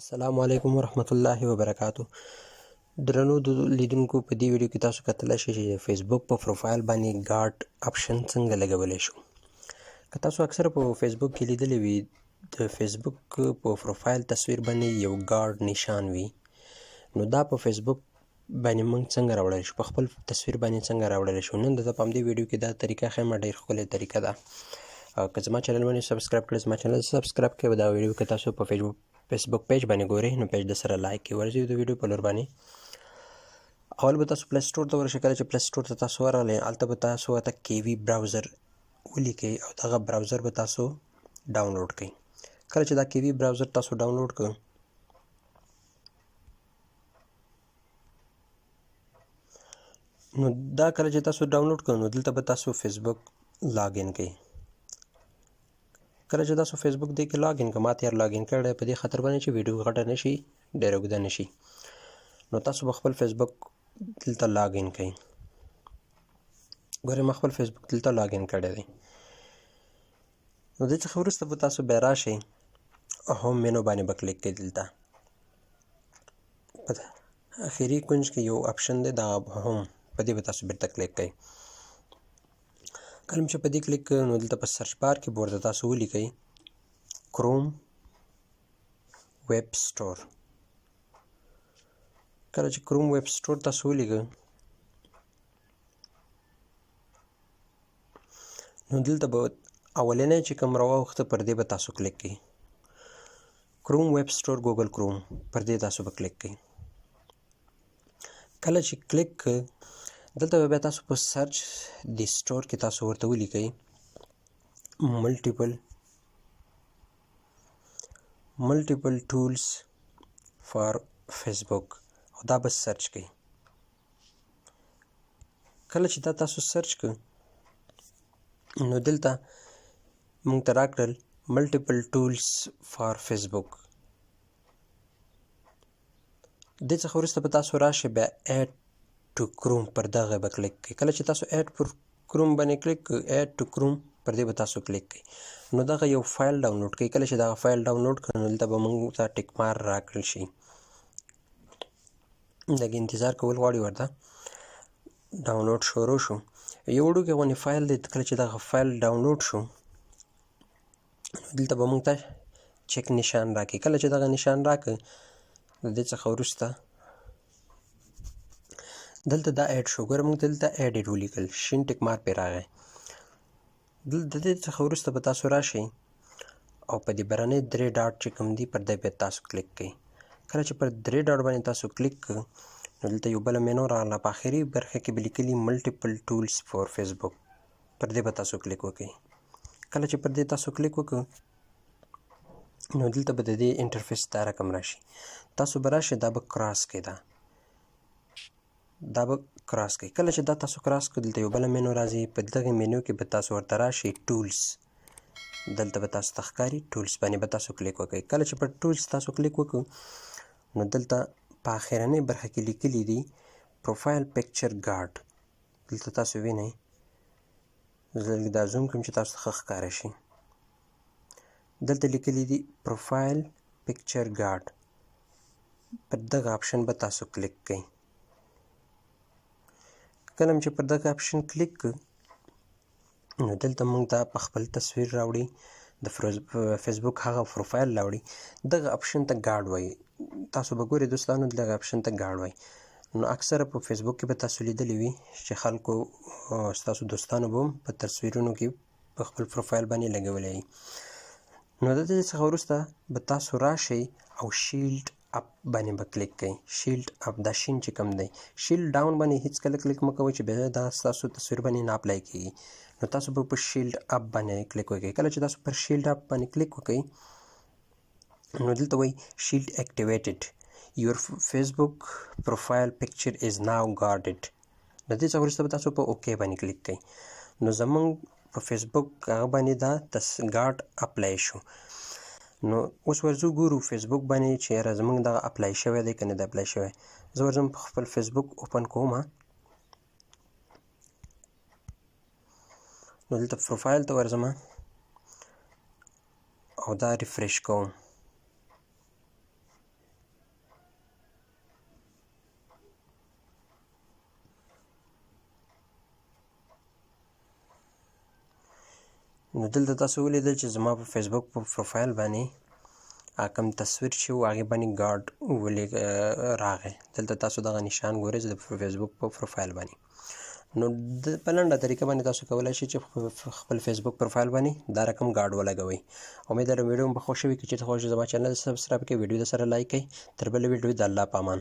السلام علیکم ورحمت الله وبرکاتو. درنو لیدونکو، په دې ویډیو کې تاسو کتلی شئ چې د فیسبوک په پروفایل باندې ګارډ اپشن څنګه لګولی شو. که تاسو اکثره په فیسبوک کې لیدلی وي، د فیسبوک په پروفایل تصویر باندې یو ګارډ نشان وي، نو دا په فیسبوک باندې موږ څنګه راوړلی شو، په خپل تصویر باندې څنګه راوړلی شو. نن درته په همدې ویډیو کې دا طریقه ښیم. ډېر ښکلې طریقه ده. که زما چینل باندې سبسکرایب کړئ، زما چینل سبسکرایب کړئ. دا ویډیو که تاسو په فیسبوک پیج باندې ګورئ، نو پیج د سره لایک کړئ. ورځئ د ویډیو په لور باندې. اول به تاسو پلی سټور ته ورشئ. کله چې پلی سټور ته تاسو ورغلئ، هلته به تاسو ورته کیوي براوزر ولیکئ او دغه براوزر به تاسو ډاونلوډ کړئ. کله چې دا کیوي براوزر تاسو ډاونلوډ کړئ، نو دا کله چې تاسو ډاونلوډ کړئ، نو دلته به تاسو فیسبوک لاګین کړئ. کله چې تاسو فیسبوک دې کې لاګین کړئ، ما تېر لاګین کړی په دې خاطر باندې چې ویډیو غټه نه شي، ډېره اوږده نه شي. نو تاسو به خپل فیسبوک دلته لاګین کړئ. ګورئ، ما خپل فیسبوک دلته لاګین کړی دی. نو دې څخه وروسته به تاسو بیا راشئ، هوم مینو باندې به کلیک کړئ. دلته په اخري کونج کې یو اپشن دی، دا هوم، په دې به تاسو بیرته کلیک کړئ. کله چې په دې کلیک کړئ، نو دلته په سرچ بار کې به ورته تاسو ولیکئ کروم ویب سټور. کله چې کروم ویب سټور تاسو ولیکئ، نو دلته به اولنی چې کوم راواوښته پر دې به تاسو کلیک کړئ. کروم ویب سټور ګوګل کروم، پر دې تاسو به کلیک کړئ. کله چې کلیک کړئ، دلته به بیا تاسو په سرچ د سټور کې تاسو ورته ولیکئ ملټیپل ټولز فار فیسبوک، او دا به سرچ کړئ. کله چې دا تاسو سرچ کړئ، نو دلته موږ ته راکړل ملټیپل ټولز فار فیسبوک. دې څخه وروسته به تاسو راشئ، بیا ایډ ټو کروم، پر دغه به کلیک کړئ. کله چې تاسو ایډ پر کروم باندې کلیک کړئ، ایډ ټو کروم پر دې به تاسو کلیک کړئ. نو دغه یو فایل ډاونلوډ کړئ. کله چې دغه فایل ډاونلوډ کړئ، نو دلته به موږ ته ټیک مار راکړل شي. لږ انتظار کول غواړي ورته. ډاونلوډ شروع شو. یو وړوکی غوندې فایل دی. کله چې دغه فایل ډاونلوډ شو، نو دلته به موږ ته چک نشان راکړي. کله چې دغه نشان راکړي، د دې څخه وروسته دلته دا ایډ شو. ګوره، موږ دلته ایډ ولیکل، شین ټیک مار پرې راغی. د دې څخه وروسته به تاسو راشئ او په دې برنۍ 3 ډاټ چې کوم دي، پر دې به تاسو کلیک کړئ. کله چې پر 3 ډاټ باندې تاسو کلیک کړئ، نو دلته یو بله مینو راغله. په آخري برخه کې به لیکلي ملټیپل ټولز فار فیسبوک، پر دې به تاسو کلیک وکړئ. کله چې پر دې تاسو کلیک وکړئ، نو دلته به د دې انټرفیس دا رقم راشي. تاسو به راشئ، دا به کراس کړئ. دا به کراس کړئ. کله چې دا تاسو کراس کړئ، دلته یو بله مینو راځي. په دغه مینو کې به تاسو ورته راشئ ټولز. دلته به تاسو ته ښکاري ټولز باندې به تاسو کلیک وکړئ. کله چې پر ټولز تاسو کلیک وکړئ، نو دلته په آخرنۍ برخه کې لیکلي دي پروفایل پکچر ګارډ. دلته تاسو وینئ. زه دا زوم کړم چې تاسو ته ښه ښکاره شي. دلته لیکلي دي پروفایل پکچر ګارډ. پر دغه اپشن به تاسو کلیک کړئ. کله چې پر دغه اپشن کلیک کړئ، نو دلته موږ ته په خپل تصویر راوړي، د فیسبوک هغه پروفایل راوړي. دغه اپشن ته ګارډ وایي. تاسو به ګورئ دوستانو، دغه اپشن ته ګارډ وایي. نو اکثره په فیسبوک کې به تاسو لیدلی وي چې خلکو، ستاسو دوستانو به هم په تصویرونو کې په خپل پروفایل باندې لګولی وي. نو د دې څخه وروسته به تاسو راشئ او شیلډ اپ باندې به کلیک کړئ. شیلډ اپ، دا شین چې کوم دی، شیلډ ډاون باندې هیڅکله کلیک مه کوئ چې بیا دا ستاسو تصویر باندې نه اپلای کېږي. نو تاسو به په شیلډ اپ باندې کلیک وکړئ. کله چې تاسو پر شیلډ اپ باندې کلیک وکړئ، نو دلته وایي شیلډ اکټیویټډ، یور فیسبوک پروفایل پکچر از ناو ګارډډ. د دې څخه وروسته به تاسو په اوکې باندې کلیک کړئ. نو زموږ په فیسبوک هغه باندې دا ګارډ اپلای شو. نو اوس ورځو ګورو فیسبوک باندې چې یاره زموږ دغه اپلای شوی دی که نه دی اپلای شوی. زه ورځم په خپل فیسبوک اوپن کومه. نو دلته پروفایل ته ورځم او دا ریفریش کوم. نو دلته تاسو ولیدل چې زما په فیسبوک په پروفایل باندې کوم تصویر چې و هغې باندې ګارډ راغی. دلته تاسو دغه نشان ګورئ د فیسبوک په پروفایل باندې. نو په لنډه طریقه باندې تاسو کولی شئ چې خپل فیسبوک پروفایل باندې دا رقم ګارډ ولګوئ. امید لرم ویډیو مو به خوښ وي. که چېرته خوښ زما چینل سبسکرایب کړئ، ویډیو د سره لایک کړئ. تر بلې ویډیو د الله په امان.